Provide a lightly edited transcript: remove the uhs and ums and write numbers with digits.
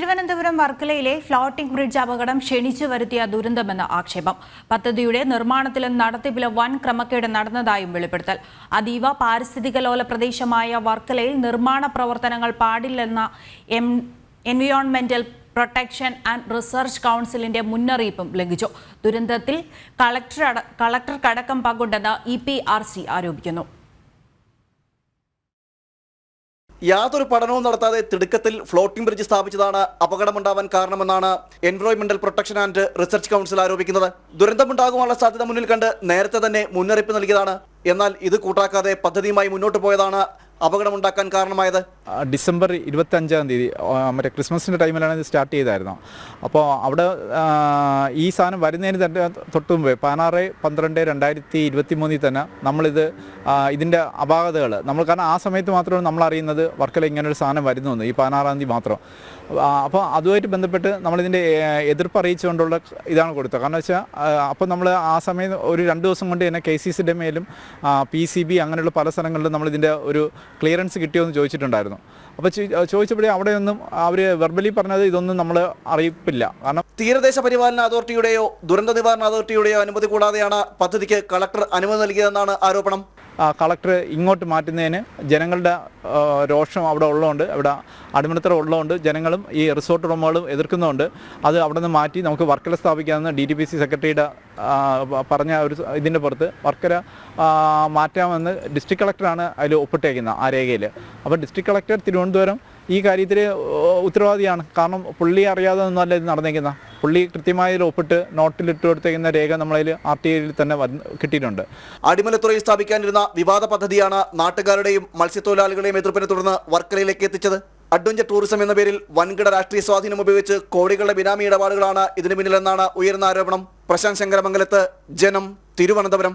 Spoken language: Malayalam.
തിരുവനന്തപുരം വർക്കലയിലെ ഫ്ലോട്ടിംഗ് ബ്രിഡ്ജ് അപകടം ക്ഷണിച്ചു വരുത്തിയ ദുരന്തമെന്ന ആക്ഷേപം. പദ്ധതിയുടെ നിർമ്മാണത്തിലും നടത്തിപ്പിലും വൻ ക്രമക്കേട് നടന്നതായും വെളിപ്പെടുത്തൽ. അതീവ പാരിസ്ഥിതിക ലോല പ്രദേശമായ വർക്കലയിൽ നിർമ്മാണ പ്രവർത്തനങ്ങൾ പാടില്ലെന്ന എൻവയോൺമെന്റൽ പ്രൊട്ടക്ഷൻ ആൻഡ് റിസർച്ച് കൗൺസിലിന്റെ മുന്നറിയിപ്പും ലംഘിച്ചു. ദുരന്തത്തിൽ കളക്ടർക്കടക്കം പങ്കുണ്ടെന്ന് EPRC ആരോപിക്കുന്നു. യാതൊരു പഠനവും നടത്താതെ തിടുക്കത്തിൽ ഫ്ലോട്ടിംഗ് ബ്രിഡ്ജ് സ്ഥാപിച്ചതാണ് അപകടമുണ്ടാവാൻ കാരണമെന്നാണ് എൻവയോൺമെന്റൽ പ്രൊട്ടക്ഷൻ ആൻഡ് റിസർച്ച് കൗൺസിൽ ആരോപിക്കുന്നത്. ദുരന്തമുണ്ടാകുവാനുള്ള സാധ്യത മുന്നിൽ കണ്ട് നേരത്തെ തന്നെ മുന്നറിയിപ്പ് നൽകിയതാണ്. എന്നാൽ ഇത് കൂട്ടാക്കാതെ പദ്ധതിയുമായി മുന്നോട്ട് പോയതാണ് അപകടമുണ്ടാക്കാൻ കാരണമായത്. ഡിസംബർ 25-ാം തീയതി മറ്റേ ക്രിസ്മസിൻ്റെ ടൈമിലാണ് ഇത് സ്റ്റാർട്ട് ചെയ്തായിരുന്നു. അപ്പോൾ അവിടെ ഈ സാധനം വരുന്നതിന് തന്നെ തൊട്ട് മുമ്പേ 16/12/2023 തന്നെ നമ്മളിത് ഇതിൻ്റെ അപാകതകൾ കാരണം ആ സമയത്ത് മാത്രമാണ് നമ്മൾ അറിയുന്നത് വർക്കല ഇങ്ങനൊരു സാധനം വരുന്നു എന്ന്, ഈ 16-ാം തീയതി മാത്രം. അപ്പോൾ അതുമായിട്ട് ബന്ധപ്പെട്ട് നമ്മളിതിൻ്റെ എതിർപ്പ് അറിയിച്ചുകൊണ്ടുള്ള ഇതാണ് കൊടുത്തത്. കാരണം വെച്ചാൽ അപ്പോൾ നമ്മൾ ആ സമയം ഒരു 2 ദിവസം കൊണ്ട് തന്നെ KCCയുടെ മേലും PCB അങ്ങനെയുള്ള പല സ്ഥലങ്ങളിലും നമ്മളിതിൻ്റെ ഒരു ക്ലിയറൻസ് കിട്ടിയോ എന്ന് ചോദിച്ചിട്ടുണ്ടായിരുന്നു. അപ്പോൾ ചോദിച്ചപ്പോഴേ അവിടെയൊന്നും അവർ വെർബലി പറഞ്ഞത് ഇതൊന്നും നമ്മൾ അറിയിപ്പില്ല. കാരണം തീരദേശ പരിപാലന അതോറിറ്റിയുടെയോ ദുരന്ത നിവാരണ അതോറിറ്റിയുടെയോ അനുമതി കൂടാതെയാണ് പദ്ധതിക്ക് കളക്ടർ അനുമതി നൽകിയതെന്നാണ് ആരോപണം. കളക്ടർ ഇങ്ങോട്ട് മാറ്റുന്നതിന് ജനങ്ങളുടെ രോഷം അവിടെ ഉള്ളതുകൊണ്ട്, അവിടെ അടിമത്തറ ഉള്ളതുകൊണ്ട് ജനങ്ങളും ഈ റിസോർട്ട് ഉടമകളും എതിർക്കുന്നുണ്ട്. അത് അവിടെ നിന്ന് മാറ്റി നമുക്ക് വർക്കല സ്ഥാപിക്കാമെന്ന് DTPC സെക്രട്ടറിയുടെ പറഞ്ഞ ഒരു ഇതിൻ്റെ പുറത്ത് വർക്കല മാറ്റാമെന്ന് ഡിസ്ട്രിക്ട് കളക്ടറാണ് അതിൽ ഒപ്പിട്ടേക്കുന്നത് ആ രേഖയിൽ. അപ്പോൾ ഡിസ്ട്രിക്ട് കളക്ടർ തിരുവനന്തപുരം ഈ കാര്യത്തിൽ ഉത്തരവാദിയാണ്. കാരണം പുള്ളി അറിയാതെ ഒന്നുമല്ല ഇത് നടന്നേക്കുന്നത്. പുള്ളി കൃത്യമായി ഒപ്പിട്ട് നോട്ടിലിട്ട് കൊടുത്തേക്കുന്ന രേഖ നമ്മളതിൽ RTIയിൽ തന്നെ കിട്ടിയിട്ടുണ്ട്. അടിമലത്തുറയിൽ സ്ഥാപിക്കാനിരുന്ന വിവാദ പദ്ധതിയാണ് നാട്ടുകാരുടെയും മത്സ്യത്തൊഴിലാളികളുടെയും എതിർപ്പിനെ തുടർന്ന് വർക്കലയിലേക്ക് എത്തിച്ചത്. അഡ്വഞ്ചർ ടൂറിസം എന്ന പേരിൽ വൻകിട രാഷ്ട്രീയ സ്വാധീനം ഉപയോഗിച്ച് കോടികളുടെ ബിനാമി ഇടപാടുകളാണ് ഇതിനു പിന്നിലെന്നാണ് ഉയർന്ന ആരോപണം. പ്രശാന്ത് ശങ്കരമംഗലത്ത്, ജനം, തിരുവനന്തപുരം.